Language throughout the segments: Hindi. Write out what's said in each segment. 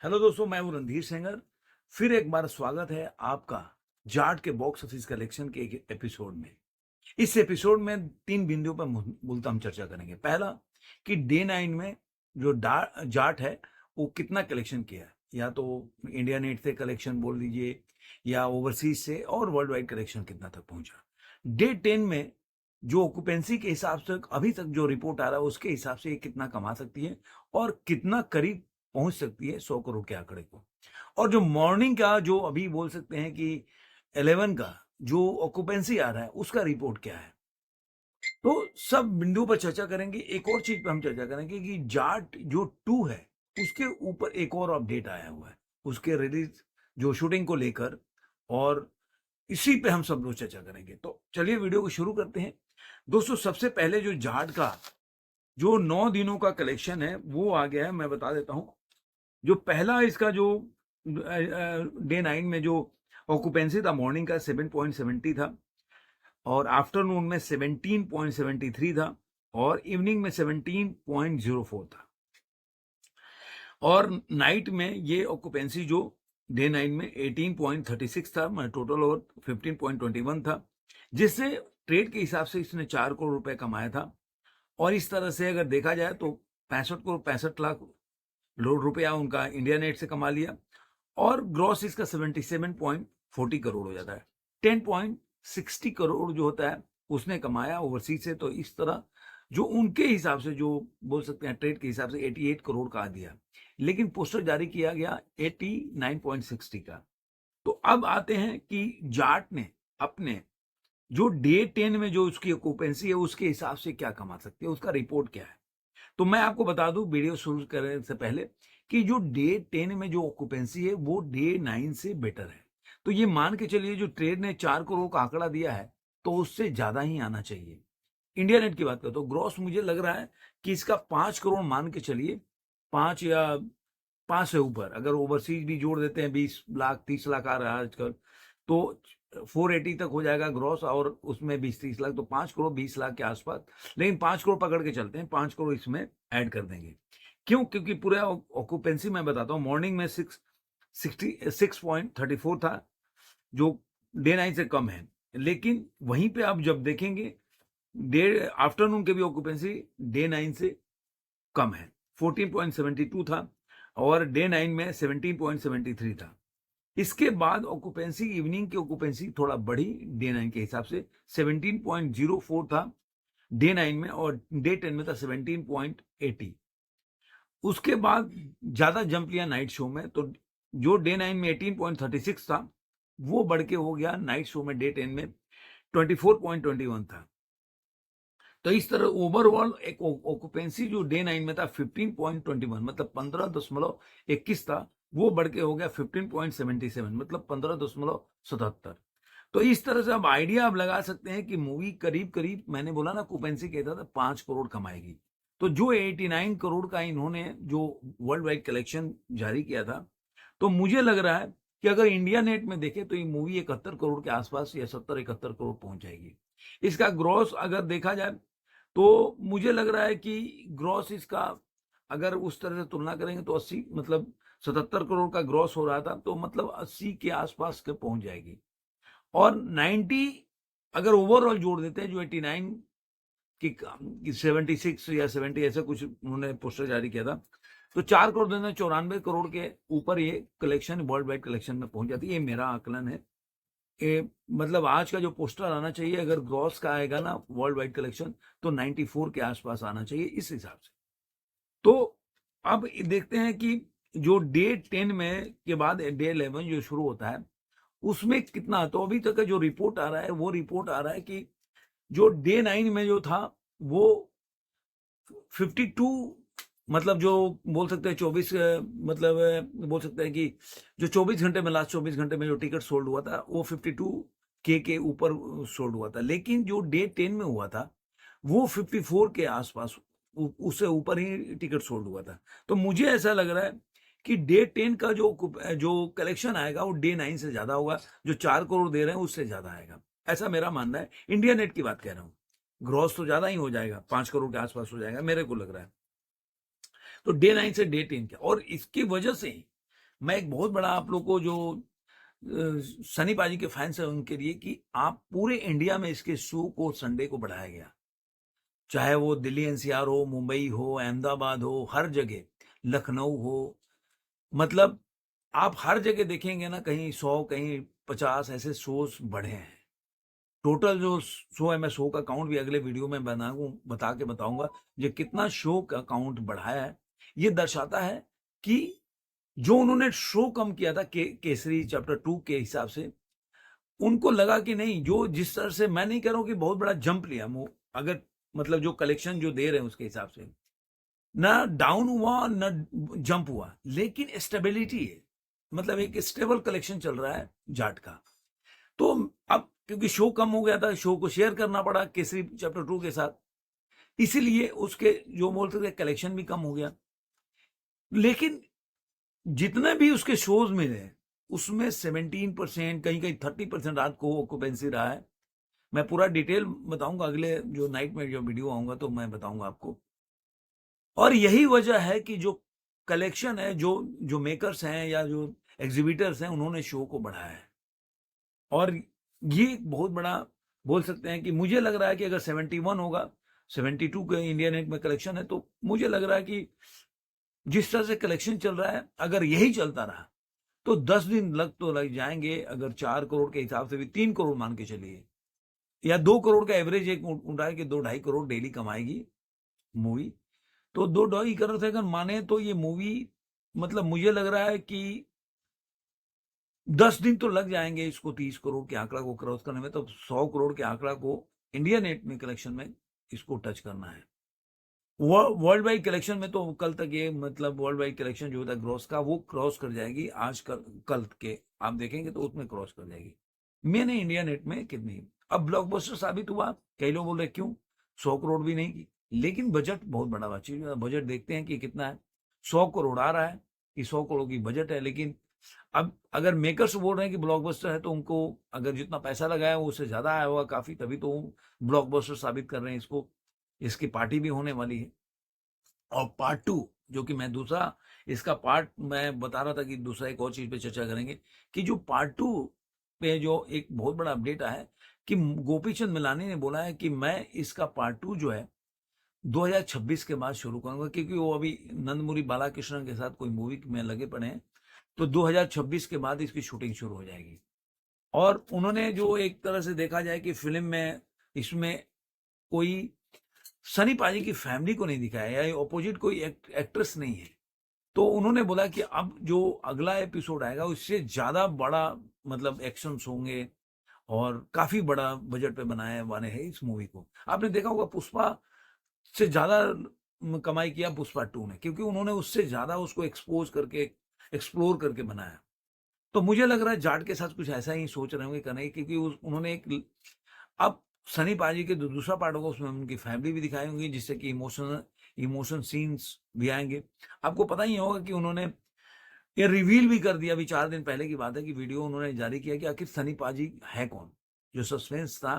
हेलो दोस्तों, मैं हूं रणधीर सेंगर। फिर एक बार स्वागत है आपका जाट के बॉक्स ऑफिस कलेक्शन के एक एपिसोड में। इस एपिसोड में तीन बिंदुओं पर मूलतः हम चर्चा करेंगे। पहला कि डे 9 में जो जाट है वो कितना कलेक्शन किया है, या तो इंडिया नेट से कलेक्शन बोल दीजिए या ओवरसीज से, और वर्ल्ड वाइड कलेक्शन कितना तक पहुंचा। डे 10 में जो ऑक्यूपेंसी के हिसाब से अभी तक जो रिपोर्ट आ रहा है उसके हिसाब से ये कितना कमा सकती है और कितना करीब पहुंच सकती है 100 करोड़ के आंकड़े को। और जो मॉर्निंग का जो अभी बोल सकते हैं कि 11 का जो ऑक्यूपेंसी आ रहा है उसका रिपोर्ट क्या है। तो सब बिंदुओं पर चर्चा करेंगे। एक और चीज पर हम चर्चा करेंगे कि जाट जो 2 है उसके ऊपर एक और अपडेट आया हुआ है, उसके रिलीज जो शूटिंग को लेकर, और इसी पे हम सब लोग चर्चा करेंगे। तो चलिए वीडियो को शुरू करते हैं। दोस्तों, सबसे पहले जो जाट का जो 9 दिनों का कलेक्शन है वो आ गया है, मैं बता देता हूं। जो पहला इसका जो डे 9 में जो ऑक्यूपेंसी था, मॉर्निंग का 7.70 था, और आफ्टरनून में 17.73 था, और इवनिंग में 17.04 था। और नाइट में ये ऑक्यूपेंसी जो डे 9 में 18.36 था, टोटल और 15.21 था, जिससे ट्रेड के हिसाब से इसने 4 करोड़ रुपए कमाया था। और इस तरह से अगर देखा जाए तो 65 रुपया उनका इंडिया नेट से कमा लिया, और ग्रॉस इसका 77.40 करोड़ हो जाता है। 10.60 करोड़ जो होता है उसने कमाया ओवरसीज से। तो इस तरह जो उनके हिसाब से जो बोल सकते हैं ट्रेड के हिसाब से 88 करोड़ का आ दिया, लेकिन पोस्टर जारी किया गया 89.60 का। तो अब आते हैं कि जाट ने अपने जो डे 10 में जो उसकी ऑक्यूपेंसी है उसके हिसाब से क्या कमा सकती है, उसका रिपोर्ट क्या है। तो मैं आपको बता दूं वीडियो शुरू करने से पहले कि जो डे 10 में जो ऑक्यूपेंसी है वो डे 9 से बेटर है। तो ये मान के चलिए जो ट्रेड ने 4 करोड़ का आंकड़ा दिया है तो उससे ज्यादा ही आना चाहिए। इंडिया नेट की बात करें तो ग्रॉस मुझे लग रहा है कि इसका 5 करोड़ मान के चलिए, 5 या 5 से ऊपर। अगर ओवरसीज भी जोड़ देते हैं 20 लाख 30 लाख आ रहा है आजकल, तो 480 तक हो जाएगा ग्रॉस, और उसमें 20-30 लाख, तो 5 करोड़ 20 लाख के आसपास। लेकिन 5 करोड़ पकड़ के चलते हैं, 5 करोड़ इसमें ऐड कर देंगे। क्यों? क्योंकि पूरा ऑक्यूपेंसी मैं बताता हूँ, मॉर्निंग में 6.34 था, जो डे 9 से कम है। लेकिन वहीं पे आप जब देखेंगे डे आफ्टरनून के भी ऑक्यूपेंसी डे 9 से कम है, 14.72 था, और डे 9 में 17.73 था। इसके बाद ऑक्यूपेंसी, इवनिंग की ऑक्यूपेंसी थोड़ा बढ़ी डे 9 के हिसाब से, 17.04 था डे 9 में, और डे 10 में था 17.80। उसके बाद ज्यादा जंप लिया नाइट शो में, तो जो डे 9 में 18.36 था वो बढ़ के हो गया नाइट शो में डे 10 में 24.21 था। तो इस तरह ओवरऑल एक ऑक्यूपेंसी जो डे 9 में था 15.21, मतलब 15.21 था, वो बढ़ के हो गया 15.77, मतलब 15.77। तो इस तरह से अब आइडिया आप लगा सकते हैं कि मूवी करीब करीब, मैंने बोला ना ऑक्यूपेंसी कहता था 5 करोड़ कमाएगी। तो जो 89 करोड़ का इन्होंने जो वर्ल्ड वाइड कलेक्शन जारी किया था, तो मुझे लग रहा है कि अगर इंडिया नेट में देखें तो ये मूवी 71 करोड़ के आसपास या 70-71 करोड़ पहुंच जाएगी। इसका ग्रॉस अगर देखा जाए तो मुझे लग रहा है कि ग्रॉस इसका अगर उस तरह से तुलना करेंगे तो 80, मतलब 77 करोड़ का ग्रॉस हो रहा था, तो मतलब 80 के आसपास के पहुंच जाएगी। और 90 अगर ओवरऑल जोड़ देते हैं, जो 89 की 76 या 70 ऐसा कुछ उन्होंने पोस्टर जारी किया था, तो 4 करोड़ देना 94 करोड़ के ऊपर ये कलेक्शन वर्ल्ड वाइड कलेक्शन में पहुंच जाती है। ये मेरा आकलन है। मतलब आज का जो पोस्टर आना चाहिए, अगर ग्रॉस का आएगा ना वर्ल्ड वाइड कलेक्शन, तो 94 के आसपास आना चाहिए इस हिसाब से। तो अब देखते हैं कि जो डे 10 में के बाद डे 11 जो शुरू होता है उसमें कितना। तो अभी तक का जो रिपोर्ट आ रहा है वो रिपोर्ट आ रहा है कि जो डे 9 में जो था वो 52, मतलब जो बोल सकते हैं 24, मतलब बोल सकते हैं कि जो 24 घंटे में, लास्ट 24 घंटे में जो टिकट सोल्ड हुआ था वो 52 के ऊपर सोल्ड हुआ था। लेकिन जो डे 10 में हुआ था वो 54 के आसपास, उससे ऊपर ही टिकट सोल्ड हुआ था। तो मुझे ऐसा लग रहा है कि डे 10 का जो जो कलेक्शन आएगा वो डे 9 से ज्यादा होगा। जो 4 करोड़ दे रहे हैं उससे ज्यादा आएगा, ऐसा मेरा मानना है। इंडिया नेट की बात कह रहा हूँ। ग्रॉस तो ज्यादा ही हो जाएगा, 5 करोड़ के आसपास हो जाएगा मेरे को लग रहा है। तो डे 9 से डे 10 का, और इसकी वजह से मैं एक बहुत बड़ा आप लोग को जो सनी पाजी के फैंस हैं उनके लिए कि आप पूरे इंडिया में इसके शो को संडे को बढ़ाया गया, चाहे वो दिल्ली एनसीआर हो, मुंबई हो, अहमदाबाद हो, हर जगह, लखनऊ हो, मतलब आप हर जगह देखेंगे ना, कहीं 100 कहीं 50 ऐसे शोज बढ़े हैं। टोटल जो शो है, मैं शो का काउंट भी अगले वीडियो में बता के बताऊंगा ये कितना शो का काउंट बढ़ाया है। ये दर्शाता है कि जो उन्होंने शो कम किया था केसरी चैप्टर 2 के हिसाब से, उनको लगा कि नहीं, जो जिस तरह से, मैं नहीं कह रहा हूं कि बहुत बड़ा जंप लिया अगर मतलब जो कलेक्शन जो दे रहे हैं उसके हिसाब से, ना डाउन हुआ ना जंप हुआ, लेकिन स्टेबिलिटी है, मतलब एक स्टेबल कलेक्शन चल रहा है जाट का। तो अब क्योंकि शो कम हो गया था, शो को शेयर करना पड़ा केसरी चैप्टर 2 के साथ, इसीलिए उसके जो बोलते थे कलेक्शन भी कम हो गया। लेकिन जितने भी उसके शोज मिले उसमें 17%, कहीं कहीं 30% रात को ऑक्यूपेंसी रहा है। मैं पूरा डिटेल बताऊंगा अगले जो नाइट में जो वीडियो आऊंगा तो मैं बताऊंगा आपको। और यही वजह है कि जो कलेक्शन है, जो जो मेकर्स हैं या जो एग्जीबिटर्स हैं, उन्होंने शो को बढ़ाया है। और ये एक बहुत बड़ा बोल सकते हैं कि मुझे लग रहा है कि अगर 71 होगा, 72 का इंडिया नेट में कलेक्शन है, तो मुझे लग रहा है कि जिस तरह से कलेक्शन चल रहा है, अगर यही चलता रहा तो 10 दिन लग जाएंगे। अगर 4 करोड़ के हिसाब से भी 3 करोड़ मान के चलिए, या 2 करोड़ का एवरेज एक उठाए कि 2-2.5 करोड़ डेली कमाएगी मूवी, तो 2-2.5 करोड़ से अगर माने तो ये मूवी, मतलब मुझे लग रहा है कि 10 दिन तो लग जाएंगे इसको 30 करोड़ के आंकड़ा को क्रॉस करने में। तो 100 करोड़ के आंकड़ा को इंडिया नेट में कलेक्शन में इसको टच करना है। वर्ल्ड वाइड कलेक्शन में तो कल तक ये, मतलब वर्ल्ड वाइड कलेक्शन जो होता है ग्रॉस का, वो क्रॉस कर जाएगी आज कल के आप देखेंगे तो उसमें क्रॉस कर जाएगी। मैंने इंडिया नेट में कितनी, अब ब्लॉकबस्टर साबित हुआ। कई लोग बोल रहे क्यों 100 करोड़ भी नहीं की, लेकिन बजट बहुत बड़ा चीज, बजट देखते हैं कि कितना है। 100 करोड़ आ रहा है कि 100 करोड़ की बजट है, लेकिन अब अगर मेकर्स बोल रहे हैं कि ब्लॉकबस्टर है तो उनको अगर जितना पैसा लगाया वो उससे ज्यादा आया होगा काफी, तभी तो ब्लॉकबस्टर साबित कर रहे हैं इसको। इसकी पार्टी भी होने वाली है। और पार्ट 2 जो कि मैं दूसरा इसका पार्ट मैं बता रहा था कि दूसरा एक और चीज पे चर्चा करेंगे कि जो पार्ट 2 पे जो एक बहुत बड़ा अपडेट आया है कि गोपी चंद मिलानी ने बोला है कि मैं इसका पार्ट 2 जो है 2026 के बाद शुरू करूंगा, क्योंकि वो अभी नंदमुरी बालाकृष्णन के साथ कोई मूवी में लगे पड़े हैं। तो 2026 के बाद इसकी शूटिंग शुरू हो जाएगी। और उन्होंने जो एक तरह से देखा जाए कि फिल्म में इसमें कोई सनी पाजी की फैमिली को नहीं दिखाया या ऑपोजिट कोई एक्ट्रेस नहीं है, तो उन्होंने बोला कि अब जो अगला एपिसोड आएगा उससे ज्यादा बड़ा, मतलब एक्शन होंगे और काफी बड़ा बजट पे बनाए बने हैं इस मूवी को। आपने देखा होगा पुष्पा से ज्यादा कमाई किया पुष्पा 2 ने, क्योंकि उन्होंने उससे ज्यादा उसको एक्सपोज करके एक्सप्लोर करके बनाया। तो मुझे लग रहा है जाट के साथ कुछ ऐसा ही सोच रहे होंगे करने, क्योंकि उन्होंने एक, अब सनी पाजी के जो दूसरा पार्ट होगा उसमें उनकी फैमिली भी दिखाई होंगी, जिससे कि इमोशन सीन्स भी आएंगे। आपको पता ही होगा कि उन्होंने ये रिवील भी कर दिया, अभी 4 दिन पहले की बात है कि वीडियो उन्होंने जारी किया कि आखिर सनी पाजी है कौन। जो सस्पेंस था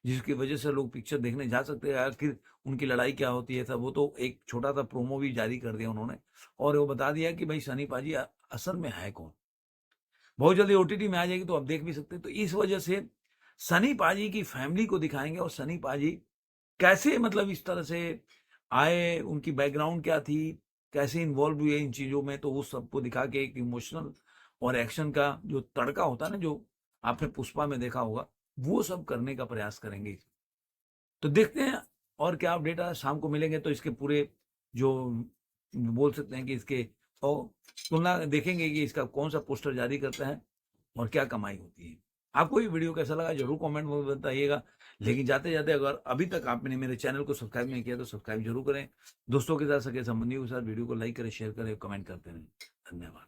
जिसकी वजह से लोग पिक्चर देखने जा सकते हैं, आखिर उनकी लड़ाई क्या होती है सब, वो तो एक छोटा सा प्रोमो भी जारी कर दिया उन्होंने, और वो बता दिया कि भाई सनी पाजी असल में है कौन। बहुत जल्दी ओटीटी में आ जाएगी तो आप देख भी सकते हैं। तो इस वजह से सनी पाजी की फैमिली को दिखाएंगे और सनी पाजी कैसे, मतलब इस तरह से आए, उनकी बैकग्राउंड क्या थी, कैसे इन्वॉल्व हुए इन चीजों में, तो उस सबको दिखा के एक इमोशनल और एक्शन का जो तड़का होता है ना, जो आपने पुष्पा में देखा होगा, वो सब करने का प्रयास करेंगे। तो देखते हैं और क्या अपडेट है। शाम को मिलेंगे तो इसके पूरे जो बोल सकते हैं कि इसके और तुलना देखेंगे कि इसका कौन सा पोस्टर जारी करता है और क्या कमाई होती है। आपको ये वीडियो कैसा लगा जरूर कमेंट में बताइएगा। लेकिन जाते जाते अगर अभी तक आपने मेरे चैनल को सब्सक्राइब नहीं किया तो सब्सक्राइब जरूर करें। दोस्तों के साथ, सके संबंधियों के साथ वीडियो को लाइक करें, शेयर करें, कमेंट करते रहें। धन्यवाद।